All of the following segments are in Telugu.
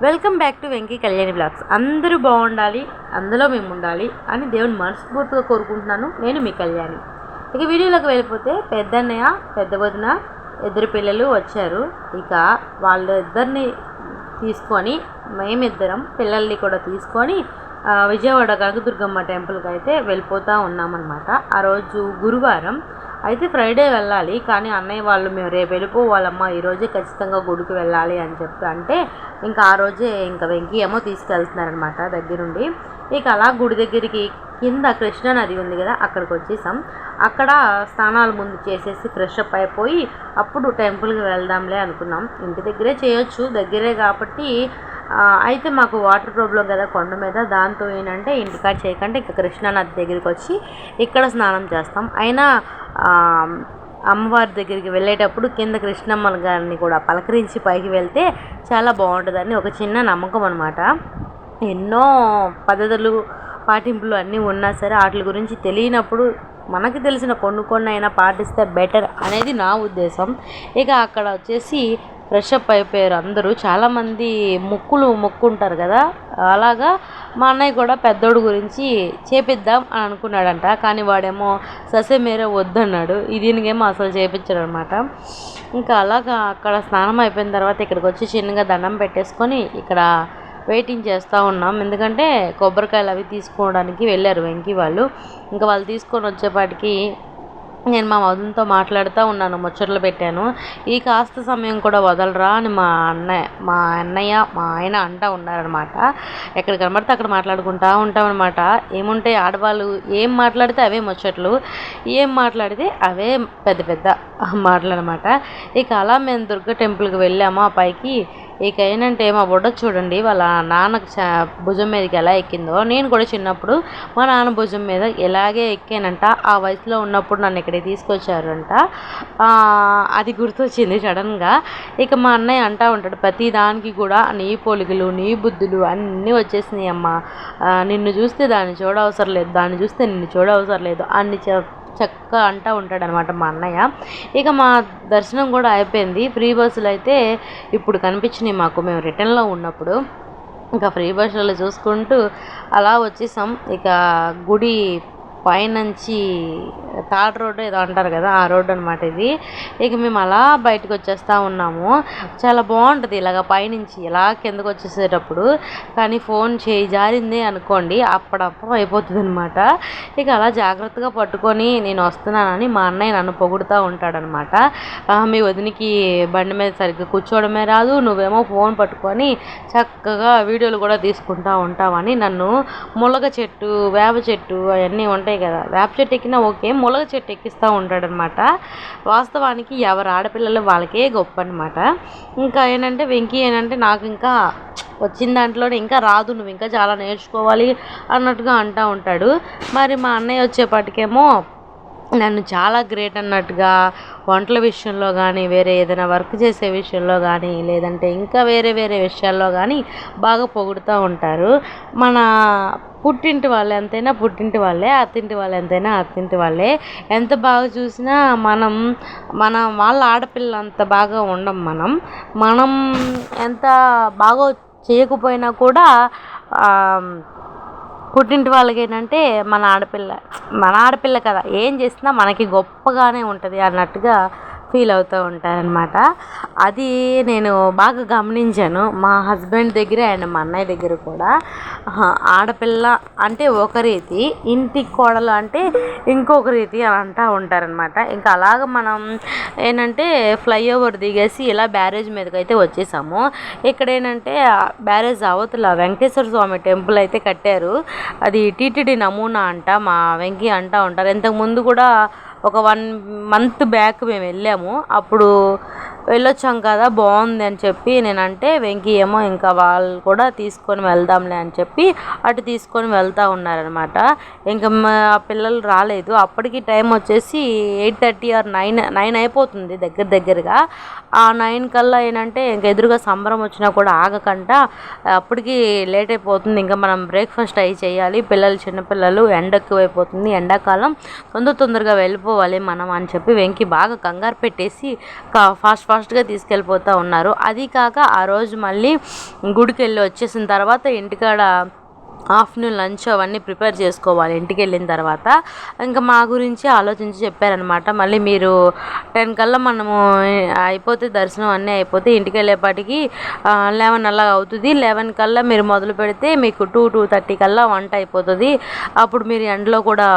Welcome back to Venky Kalyani blogs. అందరూ బాగుండాలి, అందులో మేము ఉండాలి అని దేవుని మనస్ఫూర్తిగా కోరుకుంటున్నాను. నేను మీ కళ్యాణి. ఇక వీడియోలోకి వెళ్ళిపోతే పెద్దన్నయ్య పెద్ద వదిన ఇద్దరు పిల్లలు వచ్చారు. ఇక వాళ్ళిద్దరిని తీసుకొని మేమిద్దరం పిల్లల్ని కూడా తీసుకొని విజయవాడ కనకదుర్గమ్మ టెంపుల్కి అయితే వెళ్ళిపోతూ ఉన్నామన్నమాట. ఆ రోజు గురువారం అయితే ఫ్రైడే వెళ్ళాలి, కానీ అన్నయ్య వాళ్ళు మేము రేపు వెళ్ళిపోవాలమ్మా, ఈరోజే ఖచ్చితంగా గుడికి వెళ్ళాలి అని చెప్పి అంటే ఇంకా ఆ రోజే ఇంకా వెంకీ ఏమో తీసుకెళ్తున్నారనమాట దగ్గరుండి. ఇక అలా గుడి దగ్గరికి కింద కృష్ణా నది ఉంది కదా, అక్కడికి వచ్చేసాం. అక్కడ స్నానాలు ముందు చేసేసి ఫ్రెష్ అప్ అయిపోయి అప్పుడు టెంపుల్కి వెళ్దాంలే అనుకున్నాం. ఇంటి దగ్గరే చేయొచ్చు, దగ్గరే కాబట్టి. అయితే మాకు వాటర్ ప్రాబ్లం కదా కొండ మీద, దాంతో ఏంటంటే ఇంటికాడ చేయకుండా ఇంకా కృష్ణానది దగ్గరికి వచ్చి ఇక్కడ స్నానం చేస్తాం. అయినా అమ్మవారి దగ్గరికి వెళ్ళేటప్పుడు కింద కృష్ణమ్మ గారిని కూడా పలకరించి పైకి వెళ్తే చాలా బాగుంటుందని ఒక చిన్న నమ్మకం అనమాట. ఎన్నో పద్ధతులు పాటింపులు అన్నీ ఉన్నా సరే వాటి గురించి తెలియనప్పుడు మనకి తెలిసిన కొన్ని అయినా పాటిస్తే బెటర్ అనేది నా ఉద్దేశం. ఇక అక్కడ వచ్చేసి ఫ్రెష్ అప్ అయిపోయారు అందరూ. చాలామంది మొక్కుంటారు కదా, అలాగా మా అన్నయ్య కూడా పెద్దోడు గురించి చేపిద్దాం అని అనుకున్నాడంట. కానీ వాడేమో ససేమేరే వద్దన్నాడు. దీనికేమో అసలు చేపించాడు అనమాట. ఇంకా అలాగా అక్కడ స్నానం అయిపోయిన తర్వాత ఇక్కడికి వచ్చి చిన్నగా దండం పెట్టేసుకొని ఇక్కడ వెయిటింగ్ చేస్తూ ఉన్నాం. ఎందుకంటే కొబ్బరికాయలు అవి తీసుకోవడానికి వెళ్ళారు వెంకీ వాళ్ళు. ఇంకా వాళ్ళు తీసుకొని వచ్చేపాటికి నేను మా వదినతో మాట్లాడుతూ ఉన్నాను, ముచ్చట్లు పెట్టాను. ఈ కాస్త సమయం కూడా వదలరా అని మా అన్నయ్య మా ఆయన అంటూ ఉన్నారనమాట. ఎక్కడ కనబడితే అక్కడ మాట్లాడుకుంటూ ఉంటామన్నమాట. ఏముంటాయి ఆడవాళ్ళు ఏం మాట్లాడితే అవే ముచ్చట్లు, ఏం మాట్లాడితే అవే పెద్ద పెద్ద మాటలన్నమాట. ఇక అలా మేము దుర్గ టెంపుల్కి వెళ్ళాము ఆ పైకి. ఇక ఏంటంటే మా బుడ్డ చూడండి వాళ్ళ నాన్నకు భుజం మీదకి ఎలా ఎక్కిందో, నేను కూడా చిన్నప్పుడు మా నాన్న భుజం మీద ఎలాగే ఎక్కానంట. ఆ వయసులో ఉన్నప్పుడు నన్ను ఇక్కడికి తీసుకొచ్చారంట. అది గుర్తొచ్చింది సడన్గా. ఇక మా అన్నయ్య అంటూ ఉంటాడు ప్రతి దానికి కూడా, నీ పోలికలు నీ బుద్ధులు అన్నీ వచ్చేసినాయి అమ్మ, నిన్ను చూస్తే దాన్ని చూడవసరం లేదు, దాన్ని చూస్తే నిన్ను చూడవసరం లేదు అన్ని చక్కగా అంటూ ఉంటాడనమాట మా అన్నయ్య. ఇక మా దర్శనం కూడా అయిపోయింది. ఫ్రీ బస్సులు అయితే ఇప్పుడు కనిపించినాయి మాకు మేము రిటర్న్లో ఉన్నప్పుడు. ఇంకా ఫ్రీ బస్సులు చూసుకుంటూ అలా వచ్చేసాం. ఇక గుడి పైనుంచి తాడ్ రోడ్డు ఏదో అంటారు కదా, ఆ రోడ్డు అనమాట ఇది. ఇక మేము అలా బయటకు వచ్చేస్తూ ఉన్నాము. చాలా బాగుంటుంది ఇలాగ పైనుంచి ఇలా కిందకు వచ్చేసేటప్పుడు. కానీ ఫోన్ చేయి జారింది అనుకోండి అప్పుడప్పుడు అయిపోతుంది అనమాట. ఇక అలా జాగ్రత్తగా పట్టుకొని నేను వస్తున్నానని మా అన్నయ్య నన్ను పొగుడుతూ ఉంటాడనమాట. మీ వదినికి బండి మీద సరిగ్గా కూర్చోవడమే రాదు, నువ్వేమో ఫోన్ పట్టుకొని చక్కగా వీడియోలు కూడా తీసుకుంటూ ఉంటావని నన్ను ములగ చెట్టు వేప చెట్టు అవన్నీ ఉంటాయి కదా, వేప చెట్టు ఎక్కినా ఓకే, ములగ చెట్టు ఎక్కిస్తూ ఉంటాడనమాట. వాస్తవానికి ఎవరు ఆడపిల్లలు వాళ్ళకే గొప్ప అనమాట. ఇంకా ఏంటంటే వెంకీ ఏంటంటే నాకు ఇంకా వచ్చిన దాంట్లోనే ఇంకా రాదు, నువ్వు ఇంకా చాలా నేర్చుకోవాలి అన్నట్టుగా అంటూ ఉంటాడు. మరి మా అన్నయ్య వచ్చేపాటికేమో నన్ను చాలా గ్రేట్ అన్నట్టుగా వంటల విషయంలో కానీ, వేరే ఏదైనా వర్క్ చేసే విషయంలో కానీ, లేదంటే ఇంకా వేరే వేరే విషయాల్లో కానీ బాగా పొగుడుతూ ఉంటారు. మన పుట్టింటి వాళ్ళు ఎంతైనా పుట్టింటి వాళ్ళే, అత్తింటి వాళ్ళు ఎంతైనా అత్తింటి వాళ్ళే. ఎంత బాగా చూసినా మన వాళ్ళ ఆడపిల్ల అంత బాగా ఉండం. మనం ఎంత బాగా చేయకపోయినా కూడా పుట్టింటి వాళ్ళకి ఏంటంటే మన ఆడపిల్ల కదా, ఏం చేసినా మనకి గొప్పగానే ఉంటుంది అన్నట్టుగా ఫీల్ అవుతూ ఉంటారనమాట. అది నేను బాగా గమనించాను మా హస్బెండ్ దగ్గర అండ్ మా అన్నయ్య దగ్గర కూడా. ఆడపిల్ల అంటే ఒక రీతి, ఇంటి కోడలు అంటే ఇంకొక రీతి అని అంటూ ఉంటారనమాట. ఇంకా అలాగ మనం ఏంటంటే ఫ్లైఓవర్ దిగేసి ఇలా బ్యారేజ్ మీదకి అయితే వచ్చేసాము. ఇక్కడ ఏంటంటే బ్యారేజ్ అవతల వెంకటేశ్వర స్వామి టెంపుల్ అయితే కట్టారు. అది టీటీడీ నమూనా అంట మా వెంకీ అంటూ ఉంటారు. ఇంతకుముందు కూడా ఒక 1 month బ్యాక్ మేము వెళ్ళాము, అప్పుడు వెళ్ళొచ్చాం కదా బాగుంది అని చెప్పి నేనంటే వెంకీ ఏమో ఇంకా వాళ్ళు కూడా తీసుకొని వెళ్దాంలే అని చెప్పి అటు తీసుకొని వెళ్తూ ఉన్నారనమాట. ఇంకా మా పిల్లలు రాలేదు. అప్పటికి టైం వచ్చేసి 8:30 or 9 అయిపోతుంది దగ్గరగా. ఆ 9 కల్లా ఏంటంటే ఇంక ఎదురుగా సంబరం వచ్చినా కూడా ఆగకుండా అప్పటికి లేట్ అయిపోతుంది. ఇంకా మనం బ్రేక్ఫాస్ట్ అయి చేయాలి. పిల్లలు చిన్నపిల్లలు, ఎండ ఎక్కువైపోతుంది, ఎండాకాలం తొందరగా వెళ్ళిపోవాలి వెళ్ళిపోవాలి మనం అని చెప్పి వెంకీ బాగా కంగారు పెట్టేసి ఫాస్ట్గా తీసుకెళ్ళిపోతూ ఉన్నారు. అది కాక ఆ రోజు మళ్ళీ గుడికి వెళ్ళి వచ్చేసిన తర్వాత ఇంటికాడ ఆఫ్టర్నూన్ లంచ్ అవన్నీ ప్రిపేర్ చేసుకోవాలి. ఇంటికి వెళ్ళిన తర్వాత ఇంకా మా గురించి ఆలోచించి చెప్పారనమాట. మళ్ళీ మీరు 10 కల్లా మనము అయిపోతే దర్శనం అన్నీ అయిపోతే ఇంటికి వెళ్ళేపాటికి 11 అలా అవుతుంది. 11 కల్లా మీరు మొదలు పెడితే మీకు 2-2:30 కల్లా వంట అయిపోతుంది. అప్పుడు మీరు ఎండలో కూడా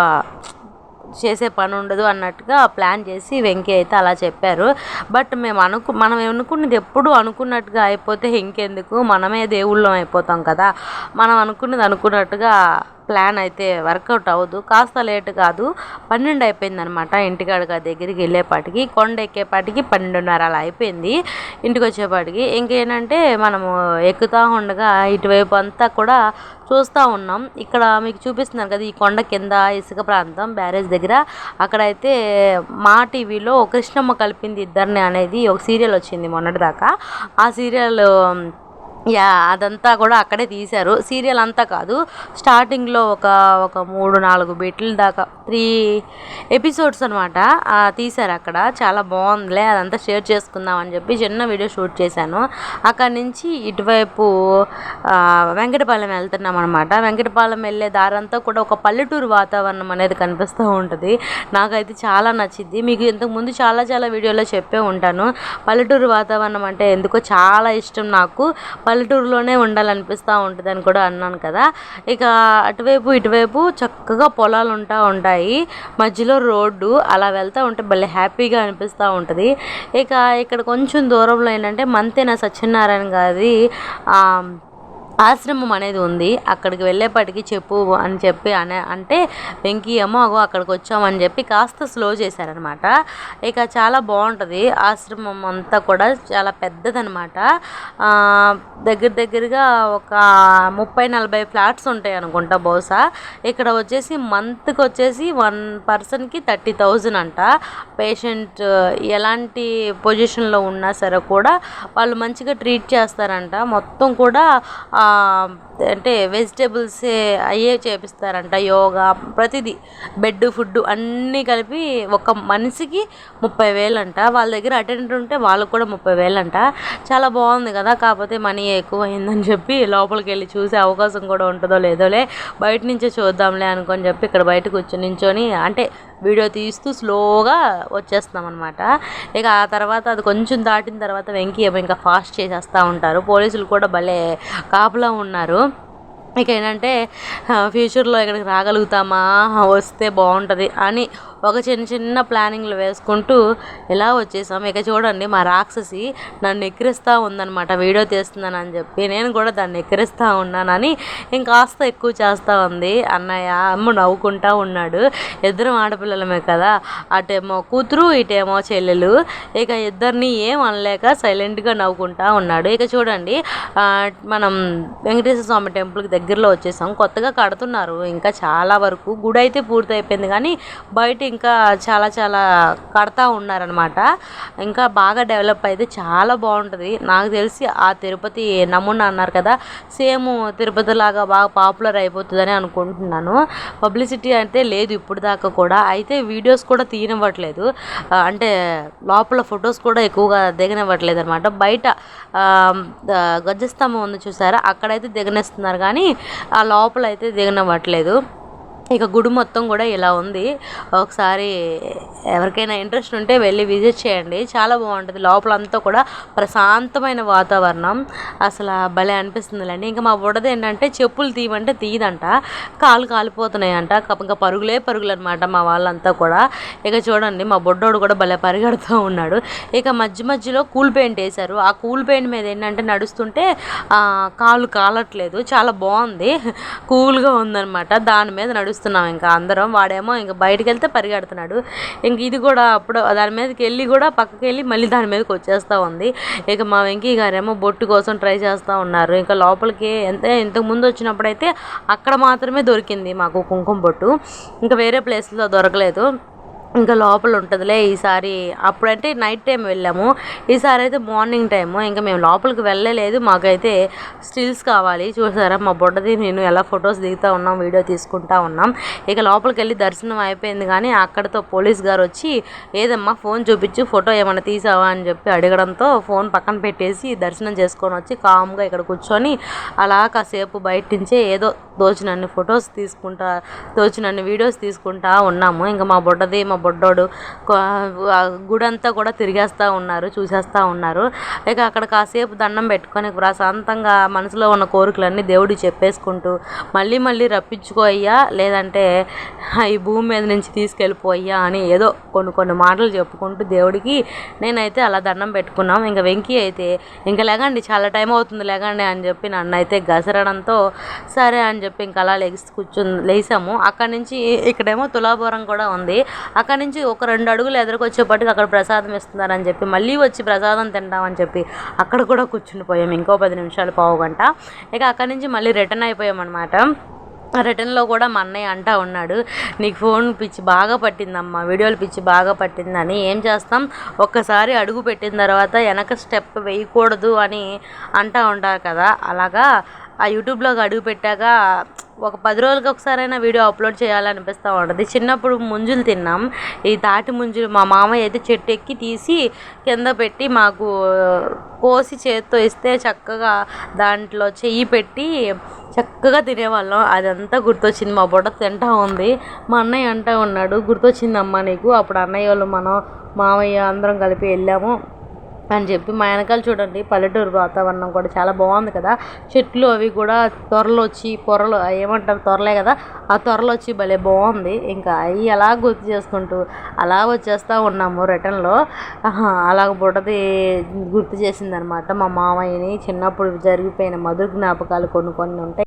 చేసే పని ఉండదు అన్నట్టుగా ప్లాన్ చేసి వెంకీ అయితే అలా చెప్పారు. బట్ మనం అనుకున్నది ఎప్పుడు అనుకున్నట్టుగా అయిపోతే ఇంకెందుకు, మనమే దేవుళ్ళం అయిపోతాం కదా. మనం అనుకున్నది అనుకున్నట్టుగా ప్లాన్ అయితే వర్కౌట్ అవ్వదు. కాస్త లేట్ కాదు 12 అయిపోయిందనమాట. ఇంటికాడగా దగ్గరికి వెళ్ళేపాటికి కొండ ఎక్కేపాటికి 12:30 అలా అయిపోయింది. ఇంటికి వచ్చేపాటికి ఇంకేంటంటే మనము ఎక్కుతూ ఉండగా ఇటువైపు అంతా కూడా చూస్తూ ఉన్నాం. ఇక్కడ మీకు చూపిస్తున్నాను కదా, ఈ కొండ కింద ఇసుక ప్రాంతం బ్యారేజ్ దగ్గర అక్కడైతే మా టీవీలో కృష్ణమ్మ కలిపింది ఇద్దరిని అనేది ఒక సీరియల్ వచ్చింది మొన్నటిదాకా. ఆ సీరియల్ అదంతా కూడా అక్కడే తీశారు. సీరియల్ అంతా కాదు, స్టార్టింగ్లో ఒక 3-4 బిట్ల దాకా 3 ఎపిసోడ్స్ అనమాట తీశారు అక్కడ. చాలా బాగుందిలే, అదంతా షేర్ చేసుకుందాం అని చెప్పి చిన్న వీడియో షూట్ చేశాను. అక్కడి నుంచి ఇటువైపు వెంకటపాలెం వెళ్తున్నాం అనమాట. వెంకటపాలెం వెళ్ళే దారంతా కూడా ఒక పల్లెటూరు వాతావరణం అనేది కనిపిస్తూ ఉంటుంది. నాకైతే చాలా నచ్చింది. మీకు ఇంతకుముందు చాలా వీడియోలో చెప్పే ఉంటాను, పల్లెటూరు వాతావరణం అంటే ఎందుకో చాలా ఇష్టం నాకు, పల్లెటూరులోనే ఉండాలనిపిస్తూ ఉంటుంది అని కూడా అన్నాను కదా. ఇక అటువైపు ఇటువైపు చక్కగా పొలాలు ఉంటాయి, మధ్యలో రోడ్డు, అలా వెళ్తూ ఉంటే భలే హ్యాపీగా అనిపిస్తూ ఉంటుంది. ఇక ఇక్కడ కొంచెం దూరంలో ఏంటంటే మంతెన సత్యనారాయణ గారి ఆశ్రమం అనేది ఉంది. అక్కడికి వెళ్ళేప్పటికీ చెప్పు అని చెప్పి అంటే వెంకీ ఏమో అక్కడికి వచ్చామని చెప్పి కాస్త స్లో చేశారనమాట. ఇక చాలా బాగుంటుంది ఆశ్రమం అంతా కూడా, చాలా పెద్దదనమాట. దగ్గరగా ఒక 30-40 ఫ్లాట్స్ ఉంటాయి అనుకుంటా బహుశా. ఇక్కడ వచ్చేసి మంత్కి వచ్చేసి 1 పర్సన్కి 30,000 అంట. పేషెంట్ ఎలాంటి పొజిషన్లో ఉన్నా సరే కూడా వాళ్ళు మంచిగా ట్రీట్ చేస్తారంట. మొత్తం కూడా అంటే వెజిటేబుల్సే అయ్యే చేపిస్తారంట. యోగా ప్రతిదీ, బెడ్ ఫుడ్ అన్నీ కలిపి ఒక మనిషికి 30,000 అంట. వాళ్ళ దగ్గర అటెండెంట్ ఉంటే వాళ్ళకు కూడా 30,000 అంట. చాలా బాగుంది కదా. కాకపోతే మనీ ఎక్కువ అయిందని చెప్పి లోపలికి వెళ్ళి చూసే అవకాశం కూడా ఉంటుందో లేదోలే, బయట నుంచే చూద్దాంలే అనుకొని చెప్పి ఇక్కడ బయట నించొని అంటే వీడియో తీస్తూ స్లోగా వచ్చేస్తున్నాం అనమాట. ఇక ఆ తర్వాత అది కొంచెం దాటిన తర్వాత వెంకీ ఇంకా ఫాస్ట్ చేసేస్తూ ఉంటారు. పోలీసులు కూడా భలే కాపలా ఉన్నారు. ఇక ఏంటంటే ఫ్యూచర్లో ఇక్కడికి రాగలుగుతామా, వస్తే బాగుంటుంది అని ఒక చిన్న ప్లానింగ్లు వేసుకుంటూ ఇలా వచ్చేసాం. ఇక చూడండి మా రాక్షసి నన్ను ఎక్కిరిస్తూ ఉందనమాట, వీడియో తీస్తున్నానని చెప్పి. నేను కూడా దాన్ని ఎక్కిరిస్తూ ఉన్నానని ఇంకాస్త ఎక్కువ చేస్తూ ఉంది. అన్నయ్య అమ్మ నవ్వుకుంటూ ఉన్నాడు. ఇద్దరం ఆడపిల్లలమే కదా, అటేమో కూతురు ఇటేమో చెల్లెలు. ఇక ఇద్దరిని ఏం అనలేక సైలెంట్గా నవ్వుకుంటూ ఉన్నాడు. ఇక చూడండి మనం వెంకటేశ్వర స్వామి టెంపుల్కి దగ్గరలో వచ్చేసాం. కొత్తగా కడుతున్నారు, ఇంకా చాలా వరకు గుడి అయితే పూర్తి అయిపోయింది కానీ బయట ఇంకా చాలా కడతా ఉన్నారనమాట. ఇంకా బాగా డెవలప్ అయితే చాలా బాగుంటుంది. నాకు తెలిసి ఆ తిరుపతి నమూనా అన్నారు కదా, సేమ్ తిరుపతి లాగా బాగా పాపులర్ అయిపోతుందని అనుకుంటున్నాను. పబ్లిసిటీ అయితే లేదు ఇప్పుడు దాకా కూడా. అయితే వీడియోస్ కూడా తీయనివ్వట్లేదు, అంటే లోపల ఫొటోస్ కూడా ఎక్కువగా దిగనివ్వట్లేదు అనమాట. బయట గజస్తంభం ఉంది చూసారా, అక్కడైతే దిగనేస్తున్నారు కానీ ఆ లోపల అయితే దిగనివ్వట్లేదు. ఇక గుడి మొత్తం కూడా ఇలా ఉంది. ఒకసారి ఎవరికైనా ఇంట్రెస్ట్ ఉంటే వెళ్ళి విజిట్ చేయండి, చాలా బాగుంటుంది. లోపలంతా కూడా ప్రశాంతమైన వాతావరణం, అసలు భలే అనిపిస్తుందిలేండి. ఇంకా మా బుడది ఏంటంటే చెప్పులు తీయమంటే తీయదంట, కాలు కాలిపోతున్నాయంట. ఇంకా పరుగులు అనమాట మా వాళ్ళంతా కూడా. ఇక చూడండి మా బొడ్డోడు కూడా భలే పరిగెడుతూ ఉన్నాడు. ఇక మధ్యలో కూల్ పెయింట్ వేశారు. ఆ కూల్ పెయింట్ మీద ఏంటంటే నడుస్తుంటే కాలు కాలట్లేదు, చాలా బాగుంది, కూల్గా ఉందన్నమాట. దాని మీద నడుస్తున్నాం ఇంకా అందరం. వాడేమో ఇంకా బయటకు వెళ్తే పరిగెడుతున్నాడు. ఇంక ఇది కూడా అప్పుడు దాని మీదకి వెళ్ళి కూడా పక్కకి వెళ్ళి మళ్ళీ దాని మీదకి వచ్చేస్తూ ఉంది. ఇక మా వెంకీ గారేమో బొట్టు కోసం ట్రై చేస్తూ ఉన్నారు. ఇంకా లోపలికి ఇంతకు ముందు వచ్చినప్పుడైతే అక్కడ మాత్రమే దొరికింది మాకు కుంకుమ బొట్టు, ఇంకా వేరే ప్లేస్లో దొరకలేదు. ఇంకా లోపల ఉంటుందిలే ఈసారి. అప్పుడంటే నైట్ టైం వెళ్ళాము, ఈసారి అయితే మార్నింగ్ టైము. ఇంకా మేము లోపలికి వెళ్ళలేదు, మాకైతే స్టిల్స్ కావాలి. చూసారా మా బుడ్డది నేను ఎలా ఫొటోస్ దిగుతూ ఉన్నాం, వీడియో తీసుకుంటా ఉన్నాం. ఇక లోపలికి వెళ్ళి దర్శనం అయిపోయింది, కానీ అక్కడితో పోలీస్ గారు వచ్చి ఏదమ్మా ఫోన్ చూపించు, ఫోటో ఏమైనా తీసావా అని చెప్పి అడగడంతో ఫోన్ పక్కన పెట్టేసి దర్శనం చేసుకొని వచ్చి కామ్గా ఇక్కడ కూర్చొని అలా కాసేపు బయట నుంచే ఏదో దోచినన్ని ఫొటోస్ తీసుకుంటా, దోచినన్ని వీడియోస్ తీసుకుంటా ఉన్నాము. ఇంకా మా బుడ్డది మా బుడ్డోడు గుడి అంతా కూడా తిరిగేస్తూ ఉన్నారు, చూసేస్తూ ఉన్నారు. ఇక అక్కడ కాసేపు దండం పెట్టుకొని ప్రశాంతంగా మనసులో ఉన్న కోరికలన్నీ దేవుడికి చెప్పేసుకుంటూ మళ్ళీ మళ్ళీ రప్పించుకో అయ్యా, లేదంటే ఈ భూమి మీద నుంచి తీసుకెళ్ళిపోయ్యా అని ఏదో కొన్ని మాటలు చెప్పుకుంటూ దేవుడికి నేనైతే అలా దండం పెట్టుకున్నాం. ఇంకా వెంకీ అయితే ఇంకా లేగండి చాలా టైం అవుతుంది లేగండి అని చెప్పి నన్ను అయితే గసరడంతో సరే అని చెప్పి ఇంకా అలా లేసాము. అక్కడి నుంచి ఇక్కడేమో తులాభారం కూడా ఉంది, అక్కడి నుంచి ఒక 2 అడుగులు ఎదురుకొచ్చేపటికి అక్కడ ప్రసాదం ఇస్తున్నారని చెప్పి మళ్ళీ వచ్చి ప్రసాదం తింటామని చెప్పి అక్కడ కూడా కూర్చుని పోయాం ఇంకో 10 నిమిషాలు, పావు గంట. ఇక అక్కడి నుంచి మళ్ళీ రిటర్న్ అయిపోయామన్నమాట. రిటర్న్లో కూడా మా అన్నయ్య అంటా ఉన్నాడు, నీకు ఫోన్ పిచ్చి బాగా పట్టిందమ్మా, వీడియోలు పిచ్చి బాగా పట్టిందని. ఏం చేస్తాం, ఒక్కసారి అడుగు పెట్టిన తర్వాత వెనక స్టెప్ వేయకూడదు అని అంటూ ఉంటారు కదా, అలాగా ఆ యూట్యూబ్లోకి అడుగు పెట్టాక ఒక 10 రోజులకి ఒకసారైనా వీడియో అప్లోడ్ చేయాలనిపిస్తూ ఉంటుంది. చిన్నప్పుడు ముంజులు తిన్నాం, ఈ తాటి ముంజులు మా మామయ్య అయితే చెట్టు ఎక్కి తీసి కింద పెట్టి మాకు కోసి చేత్తో ఇస్తే చక్కగా దాంట్లో చెయ్యి పెట్టి చక్కగా తినేవాళ్ళం. అదంతా గుర్తొచ్చింది, మా బుడ్డ తింటా ఉంది. మా అన్నయ్య అంటూ ఉన్నాడు, గుర్తొచ్చిందమ్మా నీకు, అప్పుడు అన్నయ్య వాళ్ళు మనం మామయ్య అందరం కలిపి వెళ్ళాము అని చెప్పి. మా వెనకాల చూడండి పల్లెటూరు వాతావరణం కూడా చాలా బాగుంది కదా, చెట్లు అవి కూడా త్వరలు వచ్చి పొరలు ఏమంటారు తొరలే కదా, ఆ త్వరలు వచ్చి భలే బాగుంది. ఇంకా అవి అలా గుర్తు చేసుకుంటూ అలా వచ్చేస్తూ ఉన్నాము రిటర్న్లో. అలా బుడ్డది గుర్తు చేసిందనమాట మా మామయ్యని, చిన్నప్పుడు జరిగిపోయిన మధుర జ్ఞాపకాలు కొన్ని ఉంటాయి.